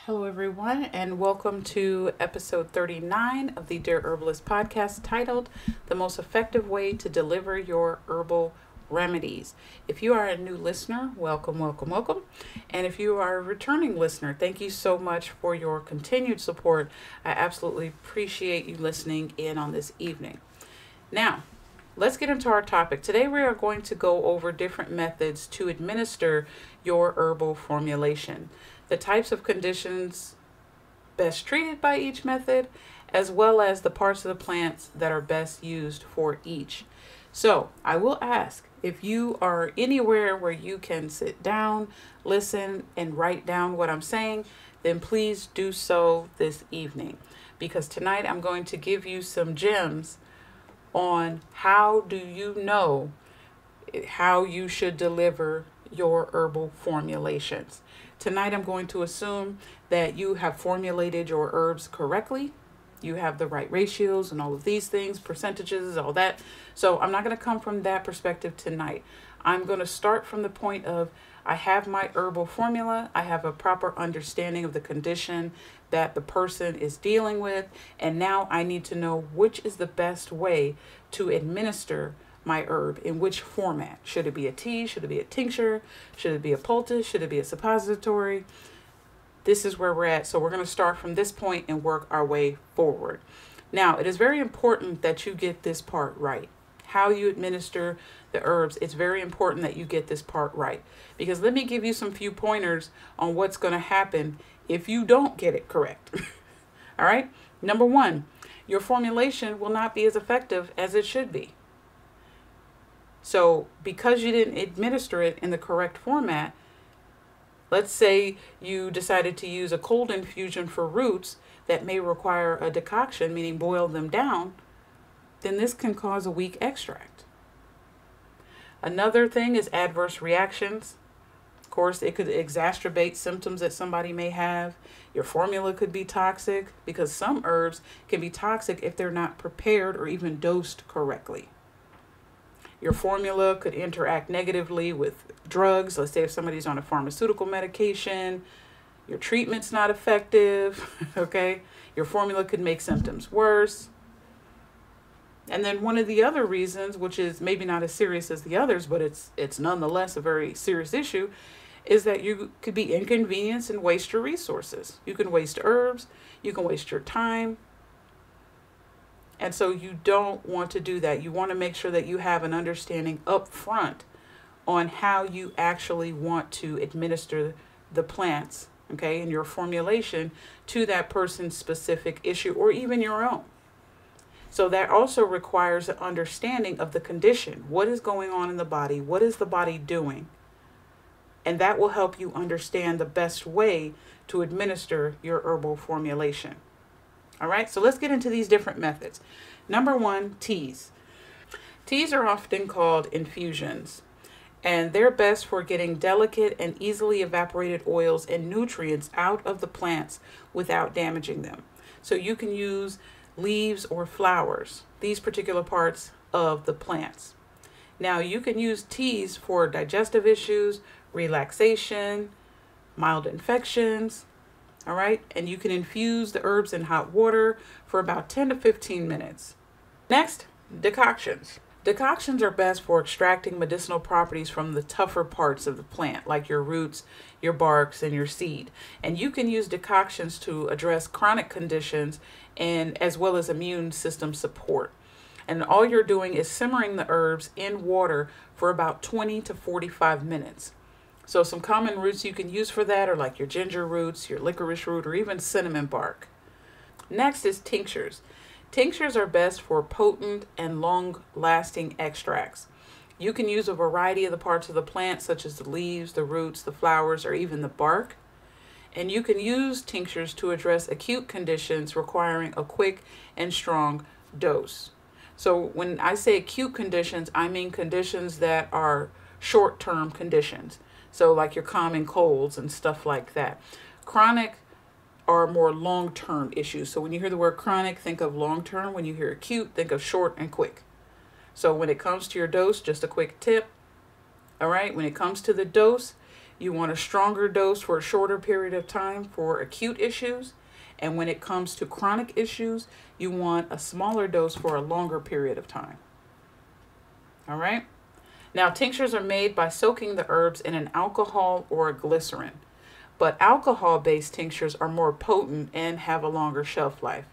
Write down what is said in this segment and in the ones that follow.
Hello everyone, and welcome to episode 39 of the Dear Herbalist podcast, titled The Most Effective Way to Deliver Your Herbal Remedies. If you are a new listener, welcome. And if you are a returning listener, thank you so much for your continued support. I absolutely appreciate you listening in on this evening. Now, let's get into our topic. Today we are going to go over different methods to administer your herbal formulation, the types of conditions best treated by each method, as well as the parts of the plants that are best used for each. So I will ask, if you are anywhere where you can sit down, listen, and write down what I'm saying, then please do so this evening, because tonight I'm going to give you some gems on how do you know how you should deliver your herbal formulations. Tonight I'm going to assume that you have formulated your herbs correctly. You have the right ratios and all of these things, percentages, all that. So I'm not going to come from that perspective tonight. I'm going to start from the point of, I have my herbal formula. I have a proper understanding of the condition that the person is dealing with. And now I need to know which is the best way to administer my herb, in which format. Should it be a tea? Should it be a tincture? Should it be a poultice? Should it be a suppository? This is where we're at. So we're going to start from this point and work our way forward. Now, it is very important that you get this part right. How you administer the herbs, it's very important that you get this part right. Because let me give you some few pointers on what's going to happen if you don't get it correct. All right. Number one, your formulation will not be as effective as it should be. So because you didn't administer it in the correct format, let's say you decided to use a cold infusion for roots that may require a decoction, meaning boil them down, then this can cause a weak extract. Another thing is adverse reactions. Of course, it could exacerbate symptoms that somebody may have. Your formula could be toxic, because some herbs can be toxic if they're not prepared or even dosed correctly. Your formula could interact negatively with drugs. Let's say if somebody's on a pharmaceutical medication, your treatment's not effective, okay? Your formula could make symptoms worse. And then one of the other reasons, which is maybe not as serious as the others, but it's nonetheless a very serious issue, is that you could be inconvenienced and waste your resources. You can waste herbs, you can waste your time. And so you don't want to do that. You want to make sure that you have an understanding up front on how you actually want to administer the plants, okay, and your formulation to that person's specific issue or even your own. So that also requires an understanding of the condition. What is going on in the body? What is the body doing? And that will help you understand the best way to administer your herbal formulation. All right, so let's get into these different methods. Number one, teas. Teas are often called infusions, and they're best for getting delicate and easily evaporated oils and nutrients out of the plants without damaging them. So you can use leaves or flowers, these particular parts of the plants. Now, you can use teas for digestive issues, relaxation, mild infections. All right, and you can infuse the herbs in hot water for about 10 to 15 minutes. Next, decoctions. Decoctions are best for extracting medicinal properties from the tougher parts of the plant, like your roots, your barks, and your seed. And you can use decoctions to address chronic conditions and as well as immune system support. And all you're doing is simmering the herbs in water for about 20 to 45 minutes. So some common roots you can use for that are like your ginger roots, your licorice root, or even cinnamon bark. Next is tinctures. Tinctures are best for potent and long-lasting extracts. You can use a variety of the parts of the plant, such as the leaves, the roots, the flowers, or even the bark. And you can use tinctures to address acute conditions requiring a quick and strong dose. So when I say acute conditions, I mean conditions that are short-term conditions. So like your common colds and stuff like that. Chronic are more long-term issues. So when you hear the word chronic, think of long-term. When you hear acute, think of short and quick. So when it comes to your dose, just a quick tip. All right, when it comes to the dose, you want a stronger dose for a shorter period of time for acute issues. And when it comes to chronic issues, you want a smaller dose for a longer period of time. All right. Now, tinctures are made by soaking the herbs in an alcohol or a glycerin. But alcohol-based tinctures are more potent and have a longer shelf life.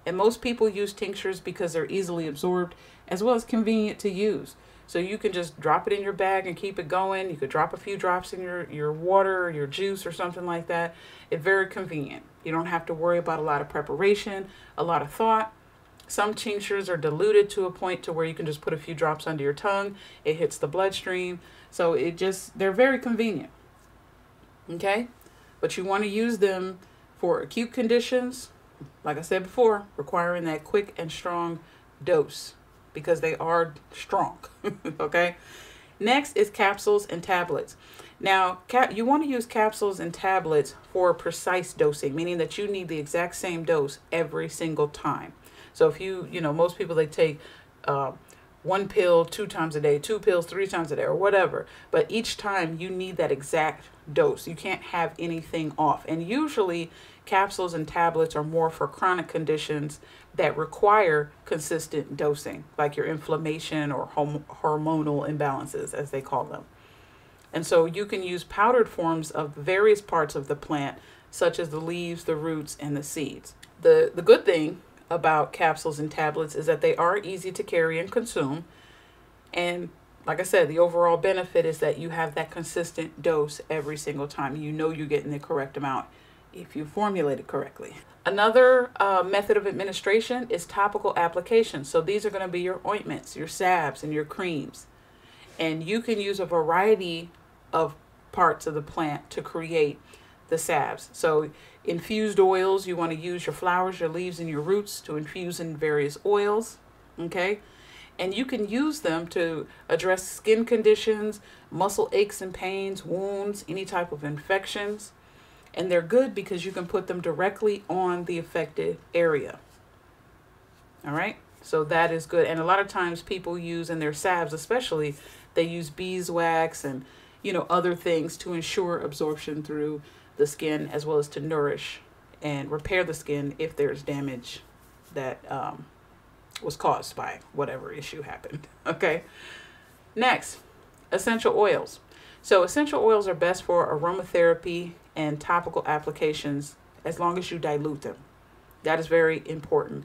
And most people use tinctures because they're easily absorbed as well as convenient to use. So you can just drop it in your bag and keep it going. You could drop a few drops in your water or your juice or something like that. It's very convenient. You don't have to worry about a lot of preparation, a lot of thought. Some tinctures are diluted to a point to where you can just put a few drops under your tongue. It hits the bloodstream. So they're very convenient. Okay? But you want to use them for acute conditions, like I said before, requiring that quick and strong dose because they are strong. Okay? Next is capsules and tablets. Now, you want to use capsules and tablets for precise dosing, meaning that you need the exact same dose every single time. So if most people, they take 1 pill 2 times a day, 2 pills 3 times a day, or whatever. But each time you need that exact dose. You can't have anything off. And usually capsules and tablets are more for chronic conditions that require consistent dosing, like your inflammation or hormonal imbalances, as they call them. And so you can use powdered forms of various parts of the plant, such as the leaves, the roots, and the seeds. The good thing about capsules and tablets is that they are easy to carry and consume. And like I said, the overall benefit is that you have that consistent dose every single time. You know you're getting the correct amount if you formulate it correctly. Another method of administration is topical application. So these are going to be your ointments, your salves, and your creams. And you can use a variety of parts of the plant to create the salves. So infused oils, you want to use your flowers, your leaves, and your roots to infuse in various oils. Okay? And you can use them to address skin conditions, muscle aches and pains, wounds, any type of infections. And they're good because you can put them directly on the affected area. All right? So that is good. And a lot of times people use in their salves, especially, they use beeswax and, other things to ensure absorption through the skin, as well as to nourish and repair the skin if there's damage that was caused by whatever issue happened. Okay. Next, essential oils. So essential oils are best for aromatherapy and topical applications as long as you dilute them. That is very important.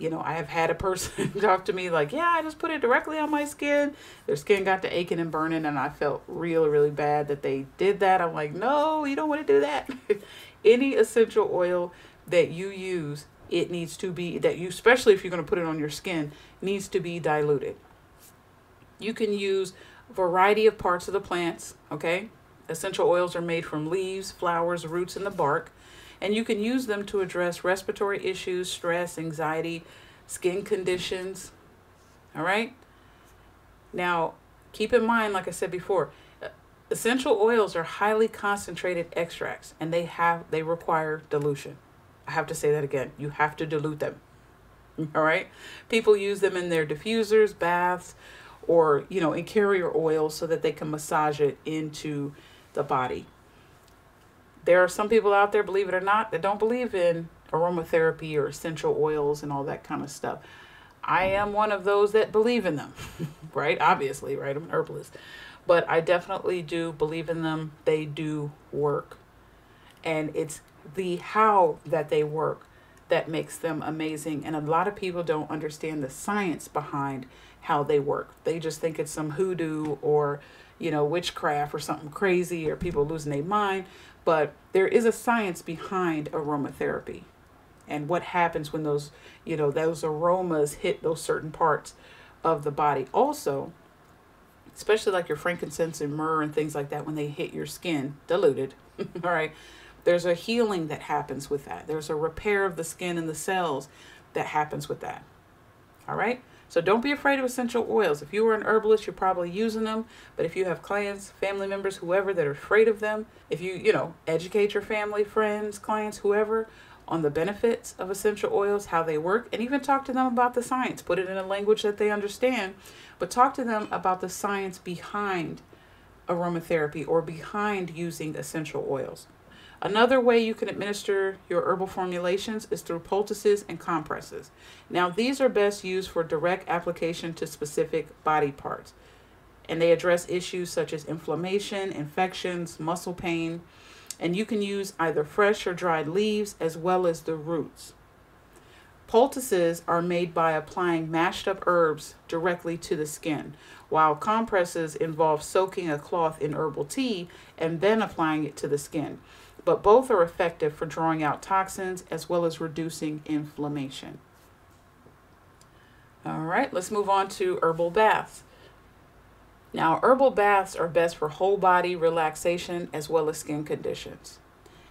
I have had a person talk to me like, yeah, I just put it directly on my skin. Their skin got to aching and burning, and I felt really, really bad that they did that. I'm like, no, you don't want to do that. Any essential oil that you use, it needs to be, especially if you're going to put it on your skin, needs to be diluted. You can use a variety of parts of the plants, okay? Essential oils are made from leaves, flowers, roots, and the bark. And you can use them to address respiratory issues, stress, anxiety, skin conditions. All right? Now, keep in mind, like I said before, essential oils are highly concentrated extracts, and they require dilution. I have to say that again. You have to dilute them. All right? People use them in their diffusers, baths, or, in carrier oils so that they can massage it into the body. There are some people out there, believe it or not, that don't believe in aromatherapy or essential oils and all that kind of stuff. I am one of those that believe in them, right? Obviously, right? I'm an herbalist. But I definitely do believe in them. They do work. And it's the how that they work that makes them amazing. And a lot of people don't understand the science behind how they work. They just think it's some hoodoo or, witchcraft or something crazy or people losing their mind. But there is a science behind aromatherapy and what happens when those aromas hit those certain parts of the body. Also, especially like your frankincense and myrrh and things like that, when they hit your skin, diluted, all right, there's a healing that happens with that. There's a repair of the skin and the cells that happens with that. All right. So don't be afraid of essential oils. If you are an herbalist, you're probably using them. But if you have clients, family members, whoever that are afraid of them, if you educate your family, friends, clients, whoever, on the benefits of essential oils, how they work, and even talk to them about the science. Put it in a language that they understand, but talk to them about the science behind aromatherapy or behind using essential oils. Another way you can administer your herbal formulations is through poultices and compresses. Now, these are best used for direct application to specific body parts, and they address issues such as inflammation, infections, muscle pain, and you can use either fresh or dried leaves as well as the roots. Poultices are made by applying mashed up herbs directly to the skin, while compresses involve soaking a cloth in herbal tea and then applying it to the skin. But both are effective for drawing out toxins as well as reducing inflammation. All right, let's move on to herbal baths. Now, herbal baths are best for whole body relaxation as well as skin conditions.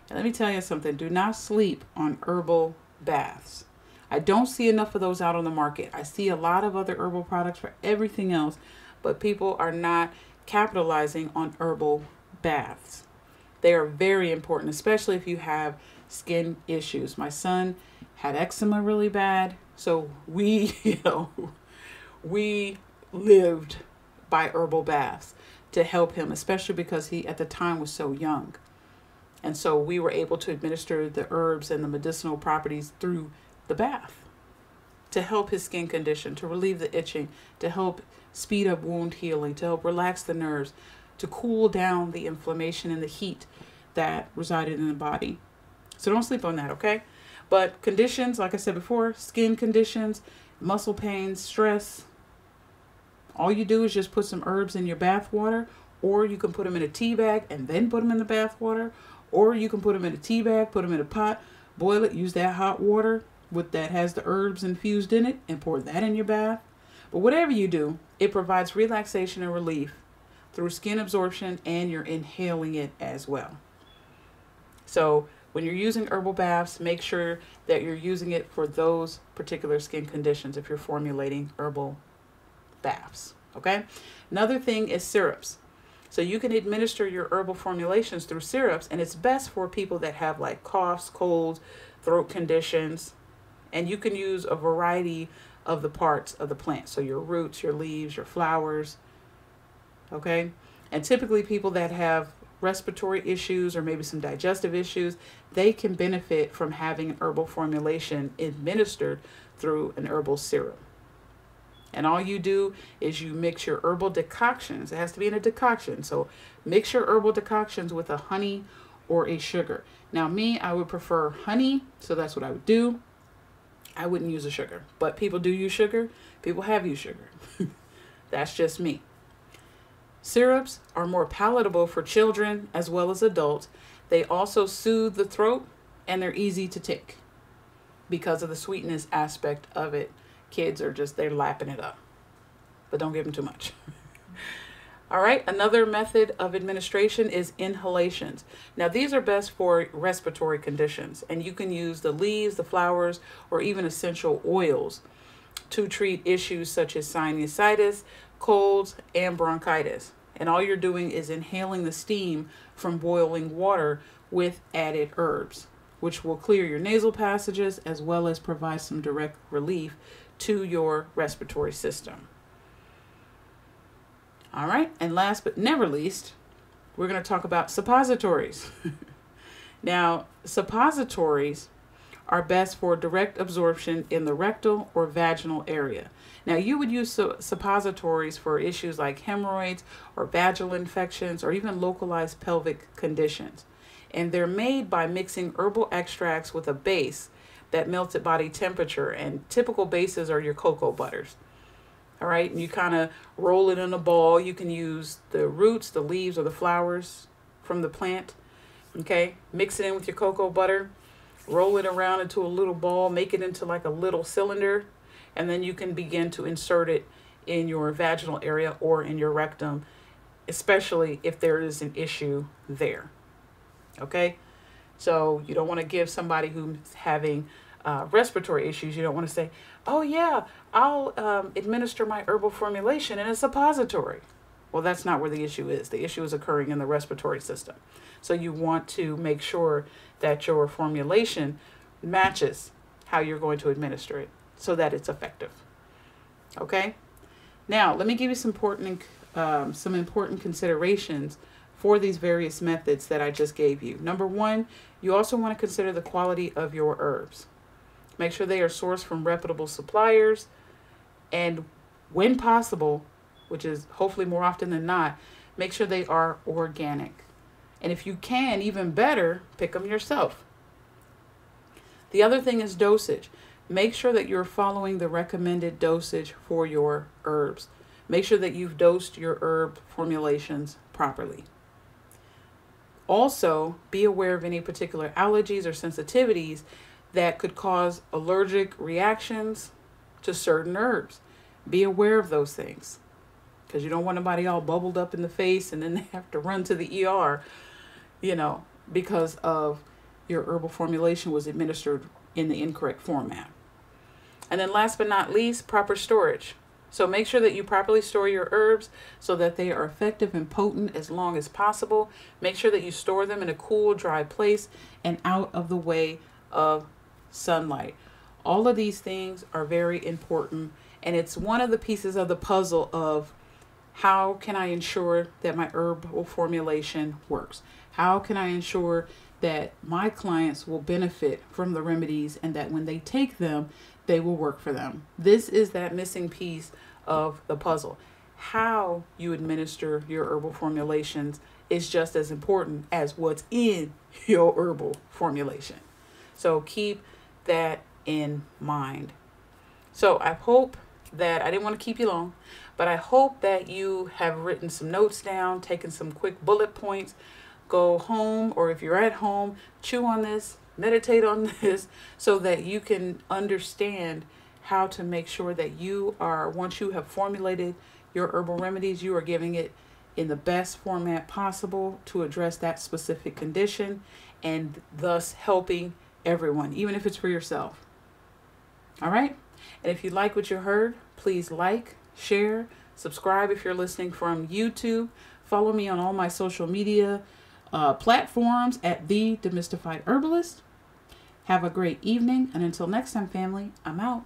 And let me tell you something, do not sleep on herbal baths. I don't see enough of those out on the market. I see a lot of other herbal products for everything else, but people are not capitalizing on herbal baths. They are very important, especially if you have skin issues. My son had eczema really bad, so we lived by herbal baths to help him, especially because he at the time was so young. And so we were able to administer the herbs and the medicinal properties through the bath to help his skin condition, to relieve the itching, to help speed up wound healing, to help relax the nerves, to cool down the inflammation and the heat that resided in the body. So don't sleep on that, okay? But conditions, like I said before, skin conditions, muscle pains, stress, all you do is just put some herbs in your bath water, or you can put them in a tea bag and then put them in the bath water, or you can put them in a tea bag, put them in a pot, boil it, use that hot water that has the herbs infused in it and pour that in your bath. But whatever you do, it provides relaxation and relief through skin absorption, and you're inhaling it as well. So when you're using herbal baths, make sure that you're using it for those particular skin conditions if you're formulating herbal baths, okay? Another thing is syrups. So you can administer your herbal formulations through syrups, and it's best for people that have like coughs, colds, throat conditions, and you can use a variety of the parts of the plant. So your roots, your leaves, your flowers, okay? And typically people that have respiratory issues or maybe some digestive issues, they can benefit from having an herbal formulation administered through an herbal syrup. And all you do is you mix your herbal decoctions. It has to be in a decoction. So mix your herbal decoctions with a honey or a sugar. Now me, I would prefer honey, so that's what I would do. I wouldn't use a sugar, but people do use sugar. People have used sugar. That's just me. Syrups are more palatable for children as well as adults. They also soothe the throat, and they're easy to take because of the sweetness aspect of it. Kids are they're lapping it up, but don't give them too much. All right, another method of administration is inhalations. Now these are best for respiratory conditions, and you can use the leaves, the flowers, or even essential oils to treat issues such as sinusitis, colds, and bronchitis. And all you're doing is inhaling the steam from boiling water with added herbs, which will clear your nasal passages as well as provide some direct relief to your respiratory system. All right, and last but never least, we're going to talk about suppositories. Now, suppositories are best for direct absorption in the rectal or vaginal area. Now, you would use suppositories for issues like hemorrhoids or vaginal infections or even localized pelvic conditions. And they're made by mixing herbal extracts with a base that melts at body temperature, and typical bases are your cocoa butters. All right, and you kind of roll it in a ball. You can use the roots, the leaves, or the flowers from the plant. Okay, mix it in with your cocoa butter, roll it around into a little ball, make it into like a little cylinder, and then you can begin to insert it in your vaginal area or in your rectum, especially if there is an issue there. Okay, so you don't want to give somebody who's having respiratory issues, you don't want to say, oh yeah, I'll administer my herbal formulation in a suppository. Well, that's not where the issue is. The issue is occurring in the respiratory system. So you want to make sure that your formulation matches how you're going to administer it so that it's effective. Okay? Now, let me give you some important considerations for these various methods that I just gave you. Number one, you also want to consider the quality of your herbs. Make sure they are sourced from reputable suppliers, and when possible, which is hopefully more often than not, make sure they are organic. And if you can, even better, pick them yourself. The other thing is dosage. Make sure that you're following the recommended dosage for your herbs. Make sure that you've dosed your herb formulations properly. Also, be aware of any particular allergies or sensitivities that could cause allergic reactions to certain herbs. Be aware of those things, because you don't want anybody all bubbled up in the face and then they have to run to the ER, because of your herbal formulation was administered in the incorrect format. And then last but not least, proper storage. So make sure that you properly store your herbs so that they are effective and potent as long as possible. Make sure that you store them in a cool, dry place and out of the way of sunlight. All of these things are very important, and it's one of the pieces of the puzzle of how can I ensure that my herbal formulation works? How can I ensure that my clients will benefit from the remedies and that when they take them, they will work for them? This is that missing piece of the puzzle. How you administer your herbal formulations is just as important as what's in your herbal formulation. So keep that in mind. So I hope that, I didn't want to keep you long, but I hope that you have written some notes down, taken some quick bullet points. Go home, or if you're at home, chew on this, meditate on this, so that you can understand how to make sure that you are, once you have formulated your herbal remedies, you are giving it in the best format possible to address that specific condition, and thus helping everyone, even if it's for yourself. All right? And if you like what you heard, please like, share, subscribe if you're listening from YouTube. Follow me on all my social media platforms at The Demystified Herbalist. Have a great evening, and until next time, family, I'm out.